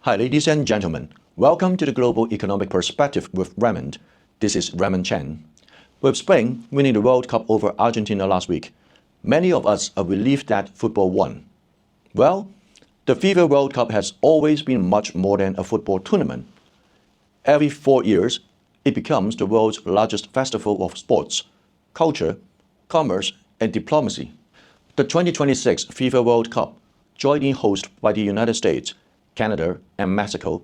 Hi, ladies and gentlemen. Welcome to the Global Economic Perspective with Raymond. This is Raymond Chen. With Spain winning the World Cup over Argentina last week, many of us are relieved that football won. Well, the FIFA World Cup has always been much more than a football tournament. Every 4 years, it becomes the world's largest festival of sports, culture, commerce, and diplomacy. The 2026 FIFA World Cup, jointly hosted by the United States, Canada, and Mexico,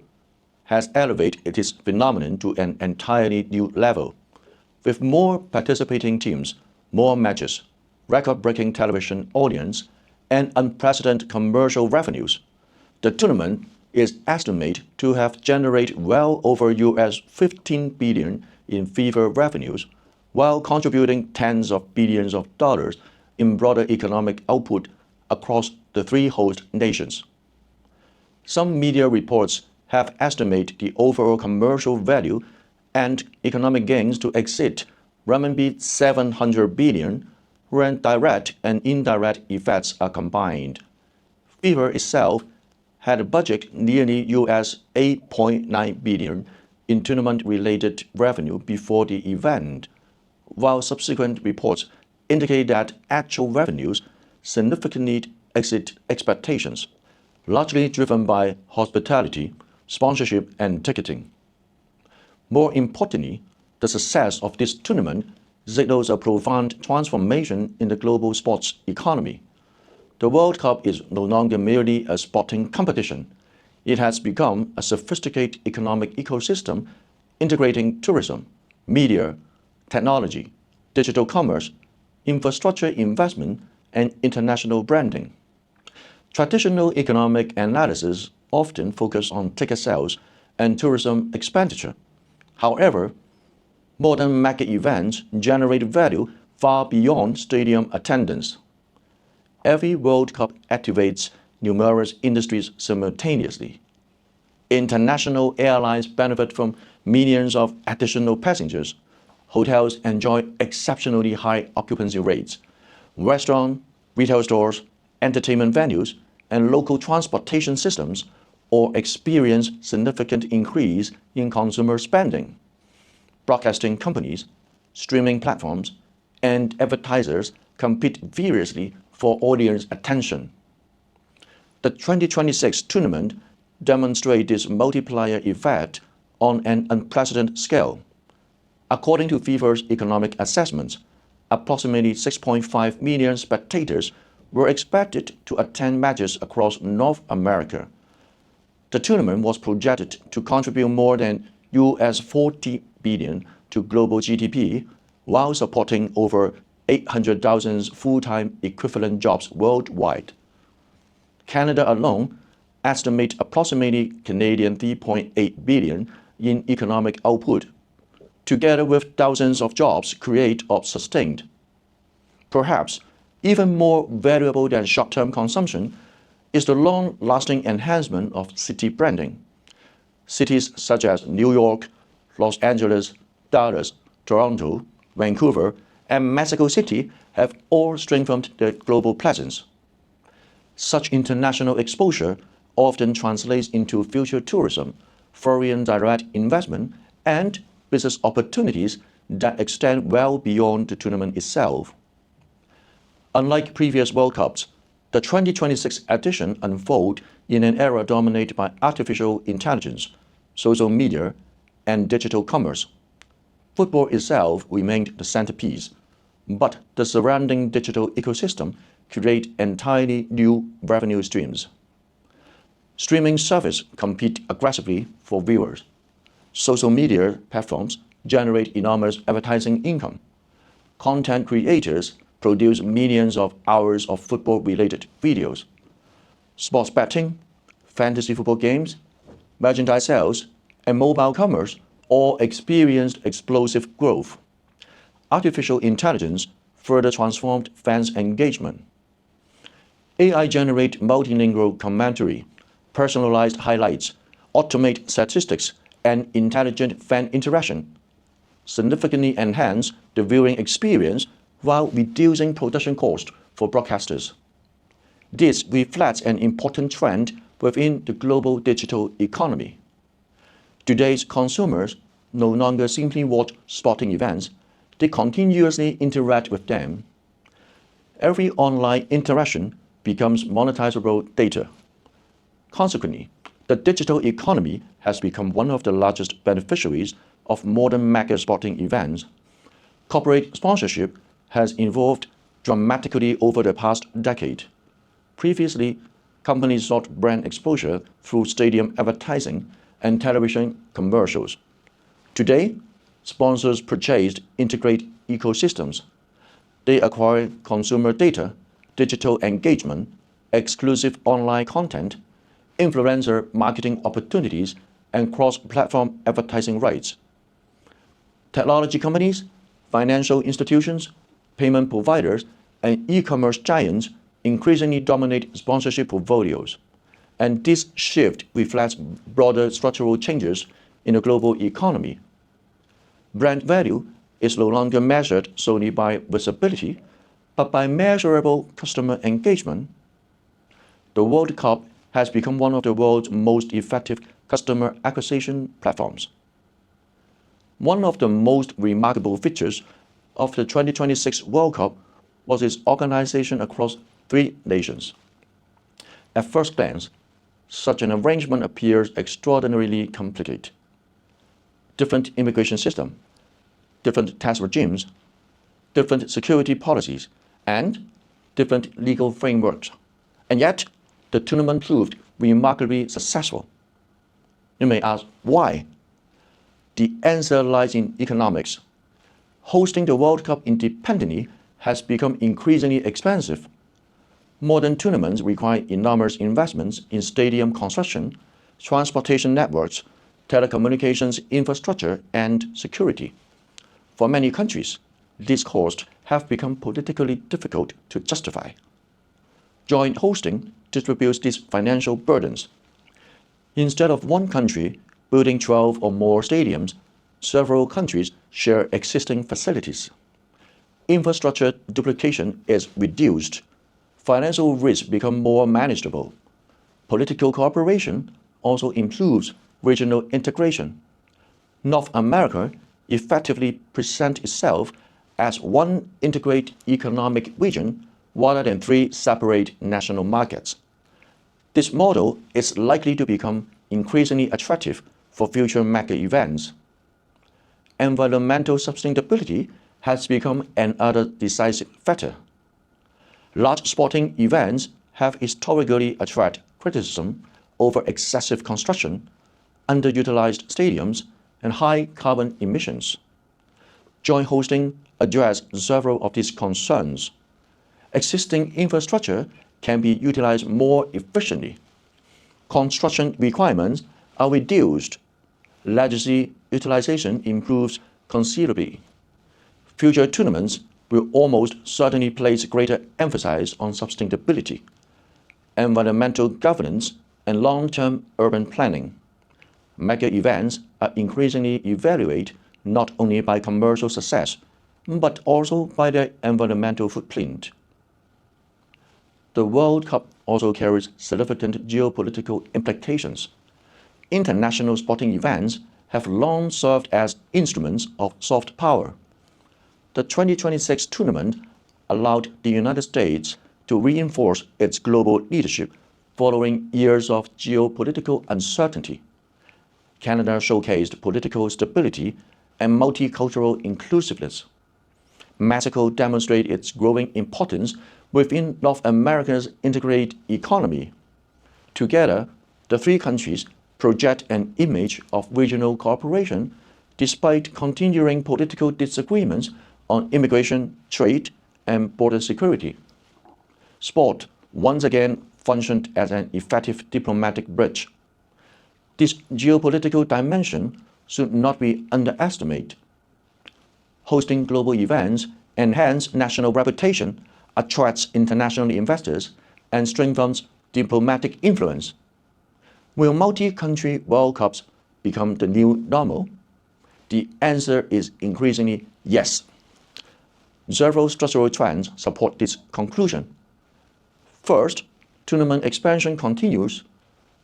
has elevated its phenomenon to an entirely new level. With more participating teams, more matches, record-breaking television audience, and unprecedented commercial revenues, the tournament is estimated to have generated well over US 15 billion in FIFA revenues, while contributing tens of billions of dollars in broader economic output across the three host nations. Some media reports have estimated the overall commercial value and economic gains to exceed renminbi 700 billion when direct and indirect effects are combined. FIFA itself had a budget nearly US 8.9 billion in tournament-related revenue before the event, while subsequent reports indicate that actual revenues significantly exceed expectations, largely driven by hospitality, sponsorship, and ticketing. More importantly, the success of this tournament signals a profound transformation in the global sports economy. The World Cup is no longer merely a sporting competition. It has become a sophisticated economic ecosystem integrating tourism, media, technology, digital commerce, infrastructure investment, and international branding. Traditional economic analysis often focus on ticket sales and tourism expenditure. However, modern mega events generate value far beyond stadium attendance. Every World Cup activates numerous industries simultaneously. International airlines benefit from millions of additional passengers. Hotels enjoy exceptionally high occupancy rates. Restaurants, retail stores, entertainment venues, and local transportation systems all experience significant increase in consumer spending. Broadcasting companies, streaming platforms, and advertisers compete furiously for audience attention. The 2026 tournament demonstrates this multiplier effect on an unprecedented scale. According to FIFA's economic assessments, approximately 6.5 million spectators were expected to attend matches across North America. The tournament was projected to contribute more than US 40 billion to global GDP, while supporting over 800,000 full-time equivalent jobs worldwide. Canada alone estimates approximately Canadian 3.8 billion in economic output, together with thousands of jobs created or sustained. Perhaps even more valuable than short-term consumption is the long-lasting enhancement of city branding. Cities such as New York, Los Angeles, Dallas, Toronto, Vancouver, and Mexico City have all strengthened their global presence. Such international exposure often translates into future tourism, foreign direct investment, and business opportunities that extend well beyond the tournament itself. Unlike previous World Cups, the 2026 edition unfolds in an era dominated by artificial intelligence, social media, and digital commerce. Football itself remained the centerpiece, but the surrounding digital ecosystem creates entirely new revenue streams. Streaming services compete aggressively for viewers. Social media platforms generate enormous advertising income. Content creators produce millions of hours of football-related videos. Sports betting, fantasy football games, merchandise sales, and mobile commerce all experienced explosive growth. Artificial intelligence further transformed fans' engagement. AI generate multilingual commentary, personalized highlights, automate statistics, and intelligent fan interaction, significantly enhance the viewing experience while reducing production costs for broadcasters. This reflects an important trend within the global digital economy. Today's consumers no longer simply watch sporting events, they continuously interact with them. Every online interaction becomes monetizable data. Consequently, the digital economy has become one of the largest beneficiaries of modern mega sporting events. Corporate sponsorship has evolved dramatically over the past decade. Previously, companies sought brand exposure through stadium advertising and television commercials. Today, sponsors purchased integrate ecosystems. They acquire consumer data, digital engagement, exclusive online content, influencer marketing opportunities, and cross-platform advertising rights. Technology companies, financial institutions, payment providers, and e-commerce giants increasingly dominate sponsorship portfolios, and this shift reflects broader structural changes in the global economy. Brand value is no longer measured solely by visibility, but by measurable customer engagement. The World Cup has become one of the world's most effective customer acquisition platforms. One of the most remarkable features of the 2026 World Cup was its organization across 3 nations. At first glance, such an arrangement appears extraordinarily complicated. Different immigration systems, different tax regimes, different security policies, and different legal frameworks. And yet, the tournament proved remarkably successful. You may ask, why? The answer lies in economics. Hosting the World Cup independently has become increasingly expensive. Modern tournaments require enormous investments in stadium construction, transportation networks, telecommunications infrastructure, and security. For many countries, these costs have become politically difficult to justify. Joint hosting distributes these financial burdens. Instead of one country building 12 or more stadiums, several countries share existing facilities. Infrastructure duplication is reduced. Financial risks become more manageable. Political cooperation also improves regional integration. North America effectively presents itself as one integrated economic region rather than 3 separate national markets. This model is likely to become increasingly attractive for future mega events. Environmental sustainability has become another decisive factor. Large sporting events have historically attracted criticism over excessive construction, underutilized stadiums, and high carbon emissions. Joint hosting addresses several of these concerns. Existing infrastructure can be utilized more efficiently. Construction requirements are reduced. Legacy utilization improves considerably. Future tournaments will almost certainly place greater emphasis on sustainability, environmental governance, and long-term urban planning. Mega events are increasingly evaluated not only by commercial success, but also by their environmental footprint. The World Cup also carries significant geopolitical implications. International sporting events have long served as instruments of soft power. The 2026 tournament allowed the United States to reinforce its global leadership following years of geopolitical uncertainty. Canada showcased political stability and multicultural inclusiveness. Mexico demonstrated its growing importance within North America's integrated economy. Together, the 3 countries project an image of regional cooperation despite continuing political disagreements on immigration, trade, and border security. Sport once again functioned as an effective diplomatic bridge. This geopolitical dimension should not be underestimated. Hosting global events enhances national reputation, attracts international investors, and strengthens diplomatic influence. Will multi-country World Cups become the new normal? The answer is increasingly yes. Several structural trends support this conclusion. First, tournament expansion continues.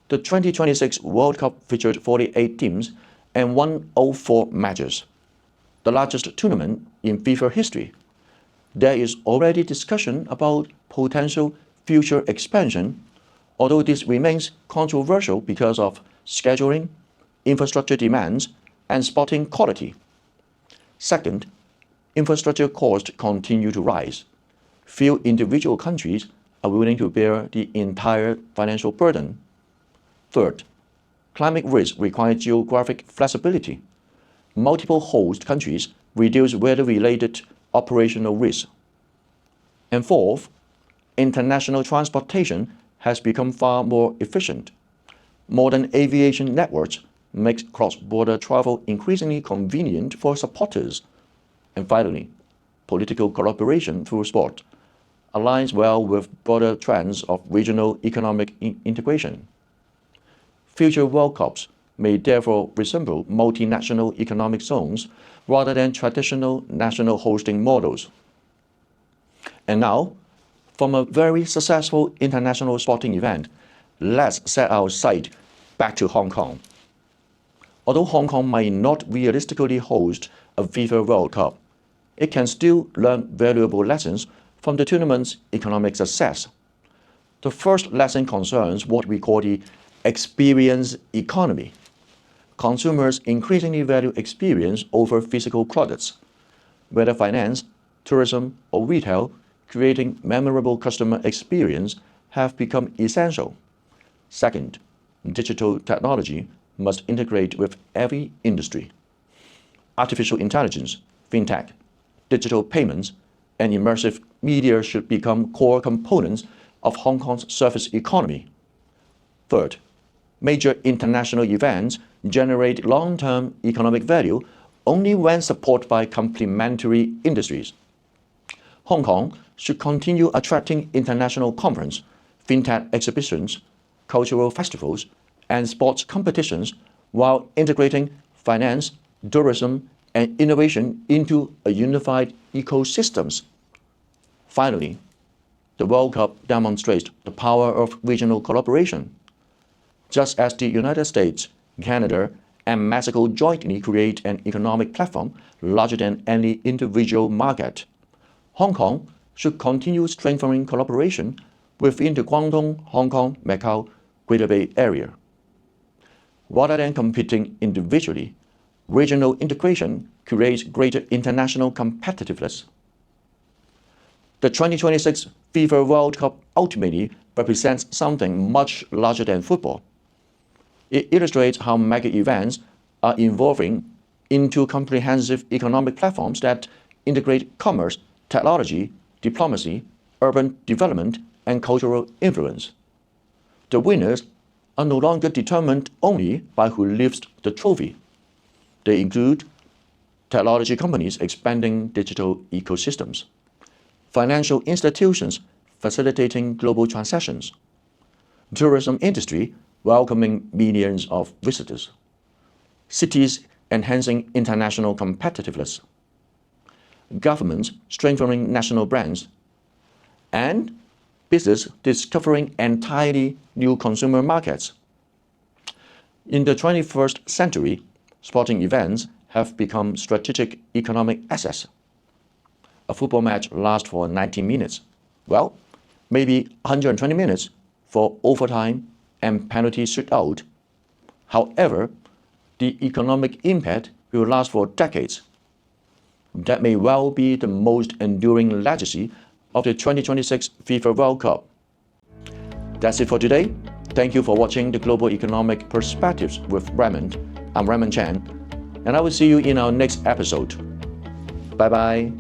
The 2026 World Cup featured 48 teams and 104 matches, the largest tournament in FIFA history. There is already discussion about potential future expansion, although this remains controversial because of scheduling, infrastructure demands, and sporting quality. Second, infrastructure costs continue to rise. Few individual countries are willing to bear the entire financial burden. Third, climate risk requires geographic flexibility. Multiple host countries reduce weather-related operational risks. And fourth, international transportation has become far more efficient. Modern aviation networks make cross-border travel increasingly convenient for supporters. And finally, political collaboration through sport aligns well with broader trends of regional economic integration. Future World Cups may therefore resemble multinational economic zones rather than traditional national hosting models. And now, from a very successful international sporting event, let's set our sight back to Hong Kong. Although Hong Kong might not realistically host a FIFA World Cup, it can still learn valuable lessons from the tournament's economic success. The first lesson concerns what we call the experience economy. Consumers increasingly value experience over physical products. Whether finance, tourism, or retail, creating memorable customer experience have become essential. Second, digital technology must integrate with every industry. Artificial intelligence, fintech, digital payments, and immersive media should become core components of Hong Kong's service economy. Third, major international events generate long-term economic value only when supported by complementary industries. Hong Kong should continue attracting international conference, fintech exhibitions, cultural festivals, and sports competitions while integrating finance, tourism, and innovation into a unified ecosystems. Finally, the World Cup demonstrates the power of regional collaboration. Just as the United States, Canada, and Mexico jointly create an economic platform larger than any individual market, Hong Kong should continue strengthening collaboration within the Guangdong, Hong Kong, Macau, Greater Bay Area. Rather than competing individually, regional integration creates greater international competitiveness. The 2026 FIFA World Cup ultimately represents something much larger than football. It illustrates how mega events are evolving into comprehensive economic platforms that integrate commerce, technology, diplomacy, urban development, and cultural influence. The winners are no longer determined only by who lifts the trophy. They include technology companies expanding digital ecosystems, financial institutions facilitating global transactions, tourism industry welcoming millions of visitors, cities enhancing international competitiveness, governments strengthening national brands, and business discovering entirely new consumer markets. In the 21st century, sporting events have become strategic economic assets. A football match lasts for 90 minutes. Well, maybe 120 minutes for overtime and penalty shootout. However, the economic impact will last for decades. That may well be the most enduring legacy of the 2026 FIFA World Cup. That's it for today. Thank you for watching the Global Economic Perspectives with Raymond. I'm Raymond Chen, and I will see you in our next episode. Bye-bye.